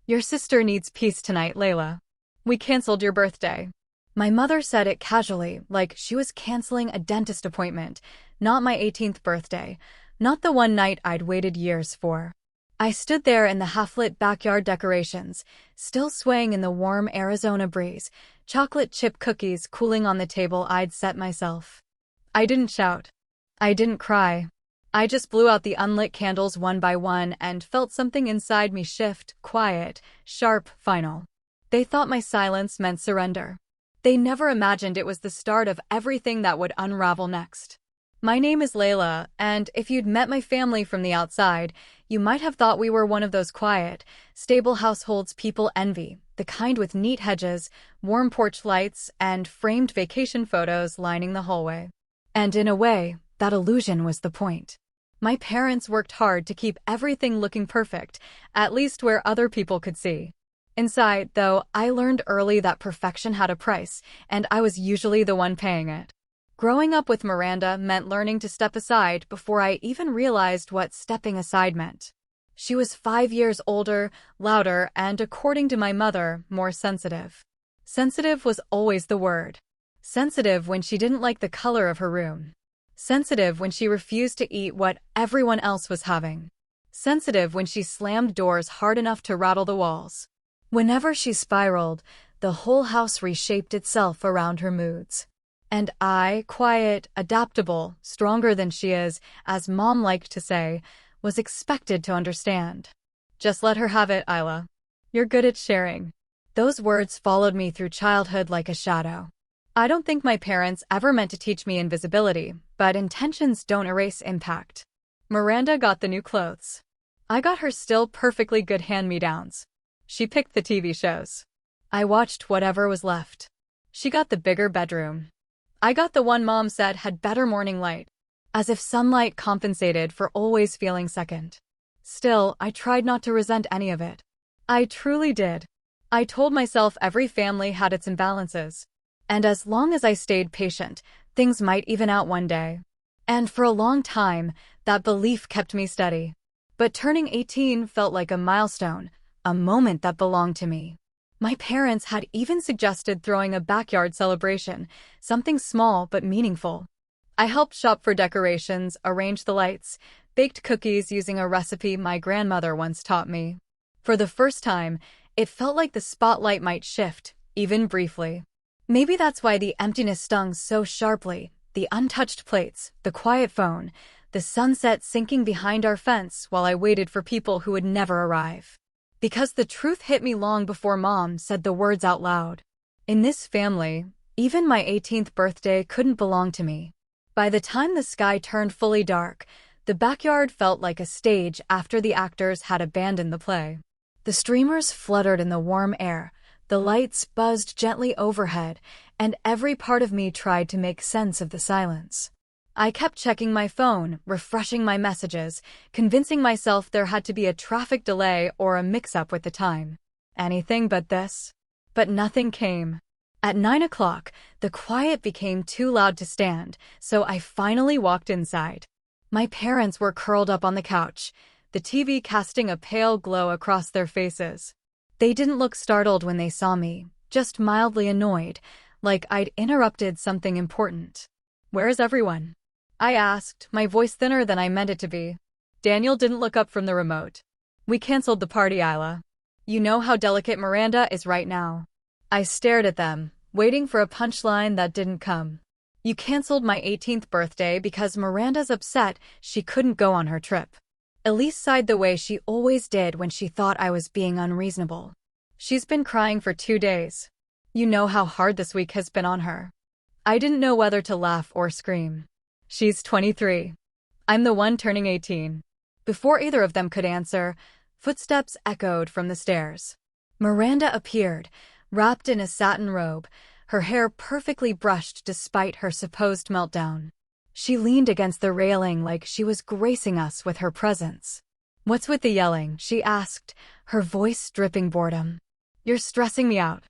Your sister needs peace tonight, Layla. We canceled your birthday. My mother said it casually, like she was canceling a dentist appointment, not my 18th birthday, not the one night I'd waited years for. I stood there in the half-lit backyard decorations, still swaying in the warm Arizona breeze, chocolate chip cookies cooling on the table I'd set myself. I didn't shout. I didn't cry. I just blew out the unlit candles one by one and felt something inside me shift, quiet, sharp, final. They thought my silence meant surrender. They never imagined it was the start of everything that would unravel next. My name is Layla, and if you'd met my family from the outside, you might have thought we were one of those quiet, stable households people envy, the kind with neat hedges, warm porch lights, and framed vacation photos lining the hallway. And in a way, that illusion was the point. My parents worked hard to keep everything looking perfect, at least where other people could see. Inside, though, I learned early that perfection had a price, and I was usually the one paying it. Growing up with Miranda meant learning to step aside before I even realized what stepping aside meant. She was 5 years older, louder, and, according to my mother, more sensitive. Sensitive was always the word. Sensitive when she didn't like the color of her room. Sensitive when she refused to eat what everyone else was having. Sensitive when she slammed doors hard enough to rattle the walls. Whenever she spiraled, the whole house reshaped itself around her moods. And I, quiet, adaptable, stronger than she is, as Mom liked to say, was expected to understand. Just let her have it, Isla. You're good at sharing. Those words followed me through childhood like a shadow. I don't think my parents ever meant to teach me invisibility, but intentions don't erase impact. Miranda got the new clothes. I got her still perfectly good hand-me-downs. She picked the TV shows. I watched whatever was left. She got the bigger bedroom. I got the one Mom said had better morning light, as if sunlight compensated for always feeling second. Still, I tried not to resent any of it. I truly did. I told myself every family had its imbalances, and as long as I stayed patient, things might even out one day. And for a long time, that belief kept me steady. But turning 18 felt like a milestone, a moment that belonged to me. My parents had even suggested throwing a backyard celebration, something small but meaningful. I helped shop for decorations, arrange the lights, baked cookies using a recipe my grandmother once taught me. For the first time, it felt like the spotlight might shift, even briefly. Maybe that's why the emptiness stung so sharply, the untouched plates, the quiet phone, the sunset sinking behind our fence while I waited for people who would never arrive. Because the truth hit me long before Mom said the words out loud. In this family, even my 18th birthday couldn't belong to me. By the time the sky turned fully dark, the backyard felt like a stage after the actors had abandoned the play. The streamers fluttered in the warm air, the lights buzzed gently overhead, and every part of me tried to make sense of the silence. I kept checking my phone, refreshing my messages, convincing myself there had to be a traffic delay or a mix-up with the time. Anything but this. But nothing came. At 9 o'clock, the quiet became too loud to stand, so I finally walked inside. My parents were curled up on the couch, the TV casting a pale glow across their faces. They didn't look startled when they saw me, just mildly annoyed, like I'd interrupted something important. "Where's everyone?" I asked, my voice thinner than I meant it to be. Daniel didn't look up from the remote. "We canceled the party, Isla. You know how delicate Miranda is right now." I stared at them, waiting for a punchline that didn't come. "You canceled my 18th birthday because Miranda's upset she couldn't go on her trip." Elise sighed the way she always did when she thought I was being unreasonable. "She's been crying for 2 days. You know how hard this week has been on her." I didn't know whether to laugh or scream. "She's 23. I'm the one turning 18. Before either of them could answer, footsteps echoed from the stairs. Miranda appeared, wrapped in a satin robe, her hair perfectly brushed despite her supposed meltdown. She leaned against the railing like she was gracing us with her presence. "What's with the yelling?" she asked, her voice dripping boredom. "You're stressing me out."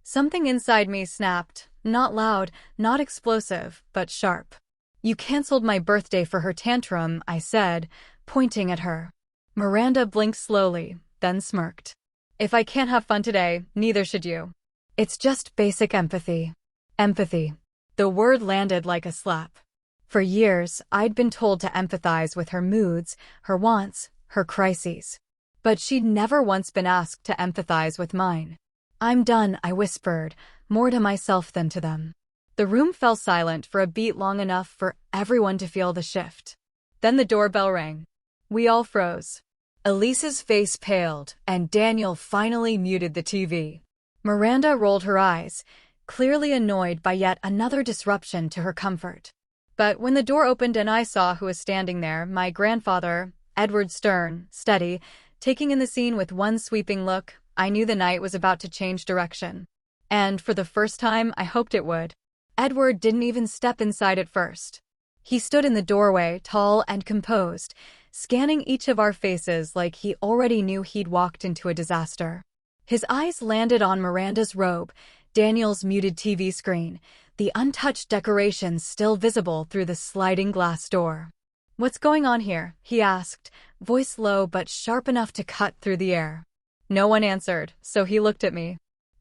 Something inside me snapped, not loud, not explosive, but sharp. "You canceled my birthday for her tantrum," I said, pointing at her. Miranda blinked slowly, then smirked. If I can't have fun today, neither should you. It's just basic empathy. Empathy. The word landed like a slap. For years, I'd been told to empathize with her moods, her wants, her crises. But she'd never once been asked to empathize with mine. "I'm done," I whispered, more to myself than to them. The room fell silent for a beat long enough for everyone to feel the shift. Then the doorbell rang. We all froze. Elise's face paled, and Daniel finally muted the TV. Miranda rolled her eyes, clearly annoyed by yet another disruption to her comfort. But when the door opened and I saw who was standing there, my grandfather, Edward, stern, steady, taking in the scene with one sweeping look, I knew the night was about to change direction. And for the first time, I hoped it would. Edward didn't even step inside at first. He stood in the doorway, tall and composed, scanning each of our faces like he already knew he'd walked into a disaster. His eyes landed on Miranda's robe, Daniel's muted TV screen, the untouched decorations still visible through the sliding glass door. "What's going on here?" he asked, voice low but sharp enough to cut through the air. No one answered, so he looked at me.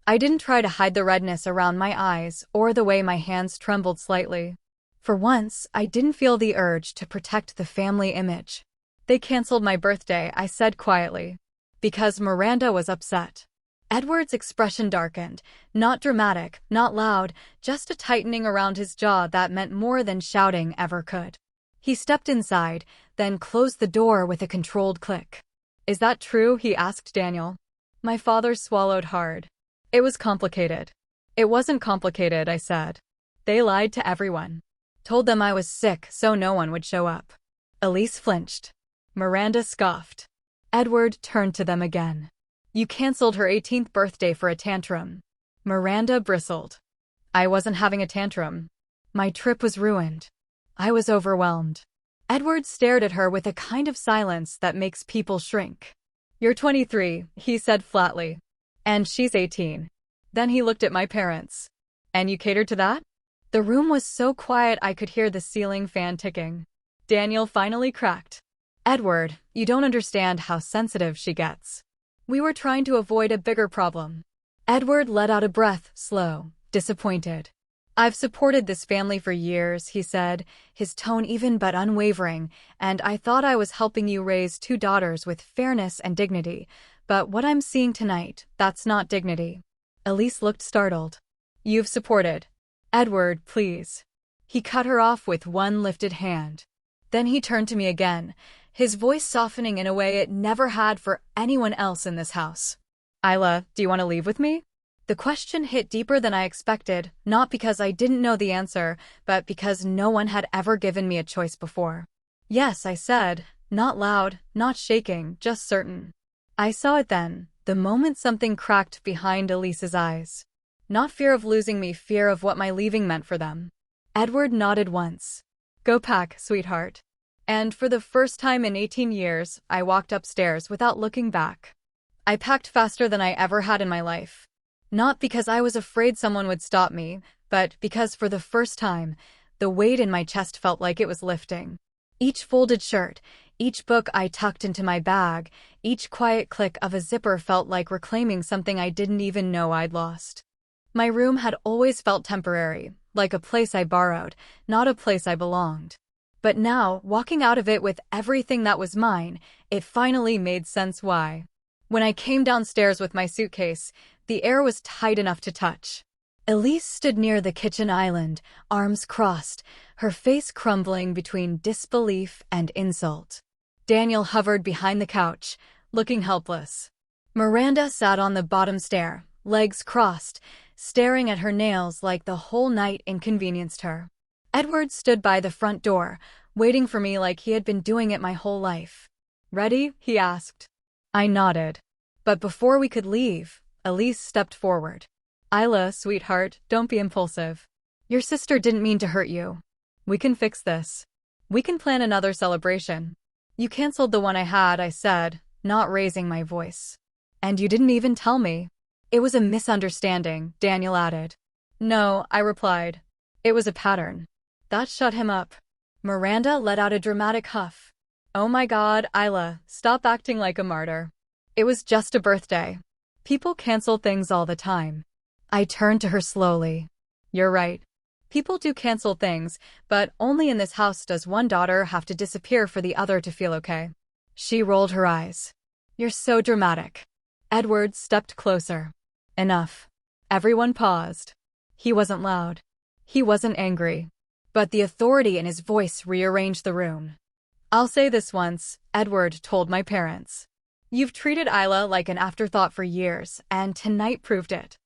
I didn't try to hide the redness around my eyes or the way my hands trembled slightly. For once, I didn't feel the urge to protect the family image. "They canceled my birthday," I said quietly. Because Miranda was upset. Edward's expression darkened, not dramatic, not loud, just a tightening around his jaw that meant more than shouting ever could. He stepped inside, then closed the door with a controlled click. "Is that true?" he asked Daniel. My father swallowed hard. "It was complicated." "It wasn't complicated," I said. "They lied to everyone. Told them I was sick so no one would show up." Elise flinched. Miranda scoffed. Edward turned to them again. "You canceled her 18th birthday for a tantrum." Miranda bristled. "I wasn't having a tantrum. My trip was ruined. I was overwhelmed." Edward stared at her with a kind of silence that makes people shrink. "You're 23, he said flatly. "And she's 18. Then he looked at my parents. "And you catered to that?" The room was so quiet I could hear the ceiling fan ticking. Daniel finally cracked. "Edward, you don't understand how sensitive she gets. We were trying to avoid a bigger problem." Edward let out a breath, slow, disappointed. "I've supported this family for years," he said, his tone even but unwavering, "and I thought I was helping you raise 2 daughters with fairness and dignity. But what I'm seeing tonight, that's not dignity." Elise looked startled. "You've supported." "Edward, please." He cut her off with one lifted hand. Then he turned to me again, his voice softening in a way it never had for anyone else in this house. "Isla, do you want to leave with me?" The question hit deeper than I expected, not because I didn't know the answer, but because no one had ever given me a choice before. "Yes," I said, not loud, not shaking, just certain. I saw it then, the moment something cracked behind Elise's eyes. Not fear of losing me, fear of what my leaving meant for them. Edward nodded once. "Go pack, sweetheart." And for the first time in 18 years, I walked upstairs without looking back. I packed faster than I ever had in my life. Not because I was afraid someone would stop me, but because for the first time, the weight in my chest felt like it was lifting. Each folded shirt, each book I tucked into my bag, each quiet click of a zipper felt like reclaiming something I didn't even know I'd lost. My room had always felt temporary, like a place I borrowed, not a place I belonged. But now, walking out of it with everything that was mine, it finally made sense why. When I came downstairs with my suitcase, the air was tight enough to touch. Elise stood near the kitchen island, arms crossed, her face crumbling between disbelief and insult. Daniel hovered behind the couch, looking helpless. Miranda sat on the bottom stair, legs crossed, staring at her nails like the whole night inconvenienced her. Edward stood by the front door, waiting for me like he had been doing it my whole life. "Ready?" he asked. I nodded. But before we could leave, Elise stepped forward. "Isla, sweetheart, don't be impulsive. Your sister didn't mean to hurt you. We can fix this. We can plan another celebration." "You canceled the one I had," I said, not raising my voice. "And you didn't even tell me." "It was a misunderstanding," Daniel added. "No," I replied. "It was a pattern." That shut him up. Miranda let out a dramatic huff. "Oh my God, Isla, stop acting like a martyr. It was just a birthday." People cancel things all the time. I turned to her slowly. You're right. People do cancel things, but only in this house does one daughter have to disappear for the other to feel okay. She rolled her eyes. You're so dramatic. Edward stepped closer. Enough. Everyone paused. He wasn't loud. He wasn't angry. But the authority in his voice rearranged the room. I'll say this once, Edward told my parents. You've treated Isla like an afterthought for years, and tonight proved it.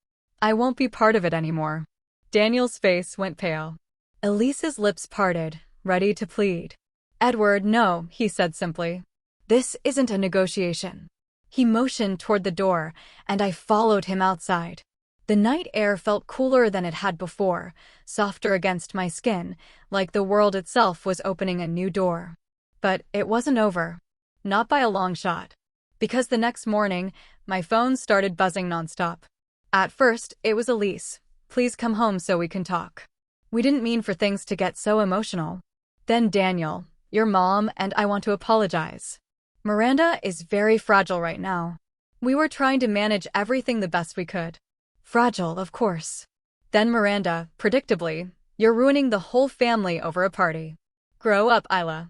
I won't be part of it anymore. Daniel's face went pale. Elise's lips parted, ready to plead. Edward, no, he said simply. This isn't a negotiation. He motioned toward the door, and I followed him outside. The night air felt cooler than it had before, softer against my skin, like the world itself was opening a new door. But it wasn't over. Not by a long shot. Because the next morning, my phone started buzzing nonstop. At first, it was Elise. Please come home so we can talk. We didn't mean for things to get so emotional. Then Daniel, your mom, and I want to apologize. Miranda is very fragile right now. We were trying to manage everything the best we could. Fragile, of course. Then Miranda, predictably, you're ruining the whole family over a party. Grow up, Isla.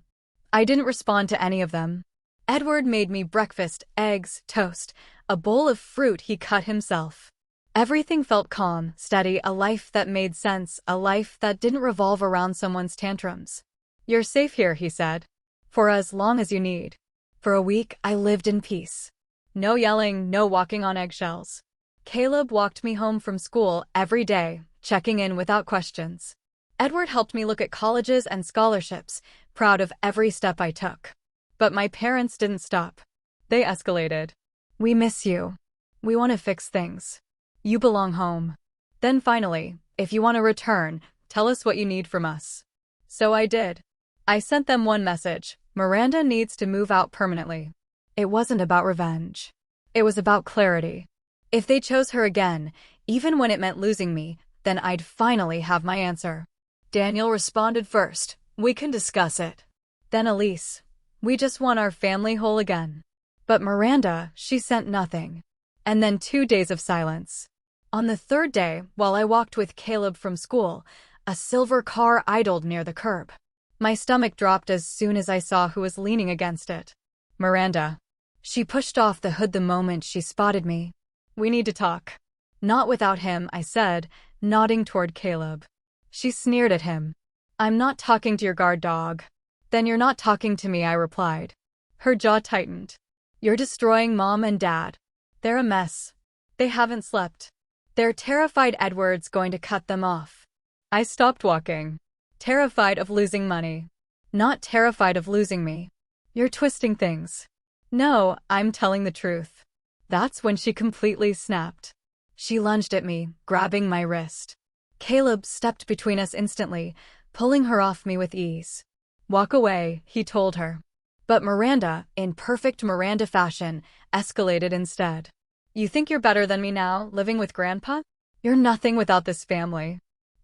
I didn't respond to any of them. Edward made me breakfast, eggs, toast, a bowl of fruit he cut himself. Everything felt calm, steady, a life that made sense, a life that didn't revolve around someone's tantrums. You're safe here, he said. For as long as you need. For a week, I lived in peace. No yelling, no walking on eggshells. Caleb walked me home from school every day, checking in without questions. Edward helped me look at colleges and scholarships, proud of every step I took. But my parents didn't stop. They escalated. We miss you. We want to fix things. You belong home. Then finally, if you want to return, tell us what you need from us. So I did. I sent them one message. Miranda needs to move out permanently. It wasn't about revenge. It was about clarity. If they chose her again, even when it meant losing me, then I'd finally have my answer. Daniel responded first. We can discuss it. Then Elise. We just want our family whole again. But Miranda, she sent nothing. And then 2 days of silence. On the third day, while I walked with Caleb from school, a silver car idled near the curb. My stomach dropped as soon as I saw who was leaning against it. Miranda. She pushed off the hood the moment she spotted me. We need to talk. Not without him, I said, nodding toward Caleb. She sneered at him. I'm not talking to your guard dog. Then you're not talking to me, I replied. Her jaw tightened. You're destroying Mom and Dad. They're a mess. They haven't slept. They're terrified Edward's going to cut them off. I stopped walking. Terrified of losing money. Not terrified of losing me. You're twisting things. No, I'm telling the truth. That's when she completely snapped. She lunged at me, grabbing my wrist. Caleb stepped between us instantly, pulling her off me with ease. Walk away, he told her. But Miranda, in perfect Miranda fashion, escalated instead. You think you're better than me now, living with Grandpa? You're nothing without this family.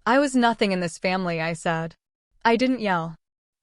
I was nothing in this family, I said. I didn't yell.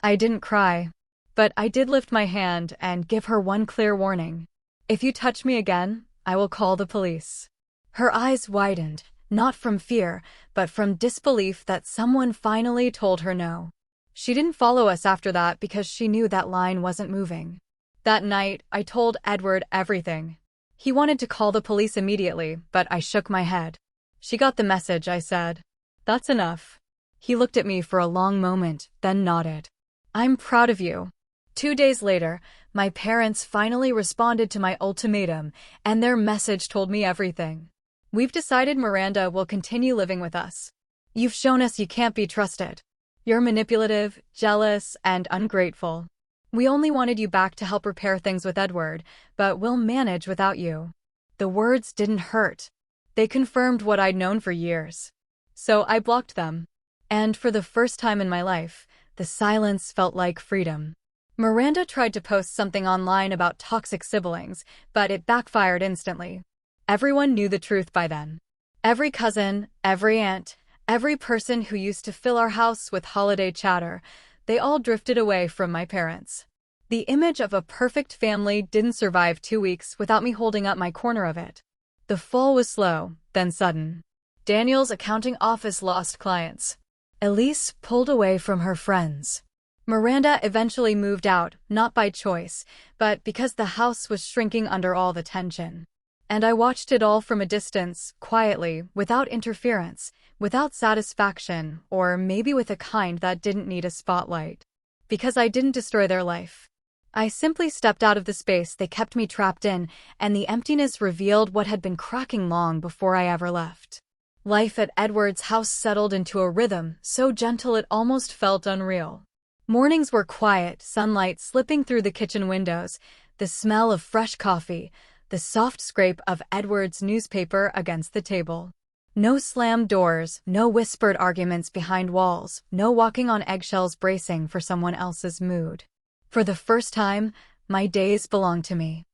I didn't cry. But I did lift my hand and give her one clear warning. If you touch me again, I will call the police. Her eyes widened, not from fear, but from disbelief that someone finally told her no. She didn't follow us after that because she knew that line wasn't moving. That night, I told Edward everything. He wanted to call the police immediately, but I shook my head. She got the message, I said. That's enough. He looked at me for a long moment, then nodded. I'm proud of you. 2 days later, my parents finally responded to my ultimatum, and their message told me everything. We've decided Miranda will continue living with us. You've shown us you can't be trusted. You're manipulative, jealous, and ungrateful. We only wanted you back to help repair things with Edward, but we'll manage without you. The words didn't hurt. They confirmed what I'd known for years. So I blocked them. And for the first time in my life, the silence felt like freedom. Miranda tried to post something online about toxic siblings, but it backfired instantly. Everyone knew the truth by then. Every cousin, every aunt, every person who used to fill our house with holiday chatter, they all drifted away from my parents. The image of a perfect family didn't survive 2 weeks without me holding up my corner of it. The fall was slow, then sudden. Daniel's accounting office lost clients. Elise pulled away from her friends. Miranda eventually moved out, not by choice, but because the house was shrinking under all the tension. And I watched it all from a distance, quietly, without interference, without satisfaction, or maybe with a kind that didn't need a spotlight. Because I didn't destroy their life. I simply stepped out of the space they kept me trapped in, and the emptiness revealed what had been cracking long before I ever left. Life at Edward's house settled into a rhythm, so gentle it almost felt unreal. Mornings were quiet, sunlight slipping through the kitchen windows, the smell of fresh coffee, the soft scrape of Edward's newspaper against the table. No slammed doors, no whispered arguments behind walls, no walking on eggshells bracing for someone else's mood. For the first time, my days belonged to me.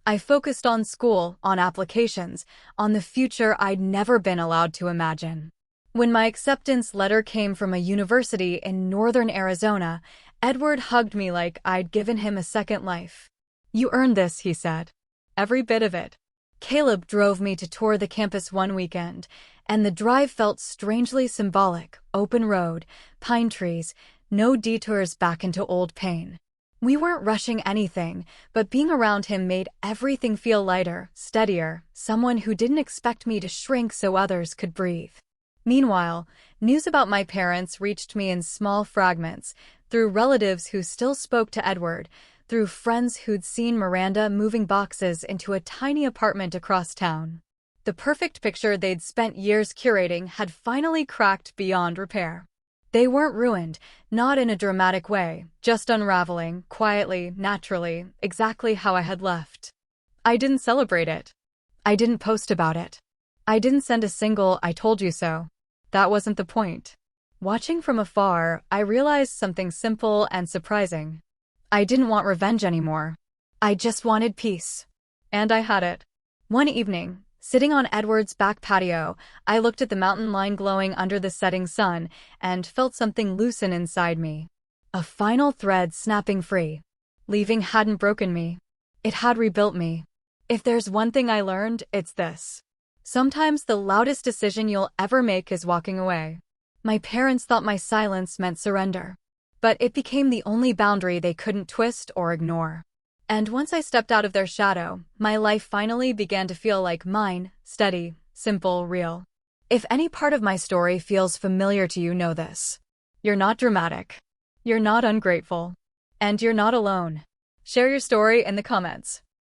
I focused on school, on applications, on the future I'd never been allowed to imagine. When my acceptance letter came from a university in northern Arizona, Edward hugged me like I'd given him a second life. "You earned this," he said. "Every bit of it." Caleb drove me to tour the campus one weekend, and the drive felt strangely symbolic. Open road, pine trees, no detours back into old pain. We weren't rushing anything, but being around him made everything feel lighter, steadier, someone who didn't expect me to shrink so others could breathe. Meanwhile, news about my parents reached me in small fragments, through relatives who still spoke to Edward, through friends who'd seen Miranda moving boxes into a tiny apartment across town. The perfect picture they'd spent years curating had finally cracked beyond repair. They weren't ruined, not in a dramatic way, just unraveling, quietly, naturally, exactly how I had left. I didn't celebrate it. I didn't post about it. I didn't send a single "I told you so." That wasn't the point. Watching from afar, I realized something simple and surprising. I didn't want revenge anymore. I just wanted peace. And I had it. One evening, sitting on Edward's back patio, I looked at the mountain line glowing under the setting sun and felt something loosen inside me. A final thread snapping free. Leaving hadn't broken me. It had rebuilt me. If there's one thing I learned, it's this. Sometimes the loudest decision you'll ever make is walking away. My parents thought my silence meant surrender. But it became the only boundary they couldn't twist or ignore. And once I stepped out of their shadow, my life finally began to feel like mine, steady, simple, real. If any part of my story feels familiar to you, know this. You're not dramatic. You're not ungrateful. And you're not alone. Share your story in the comments.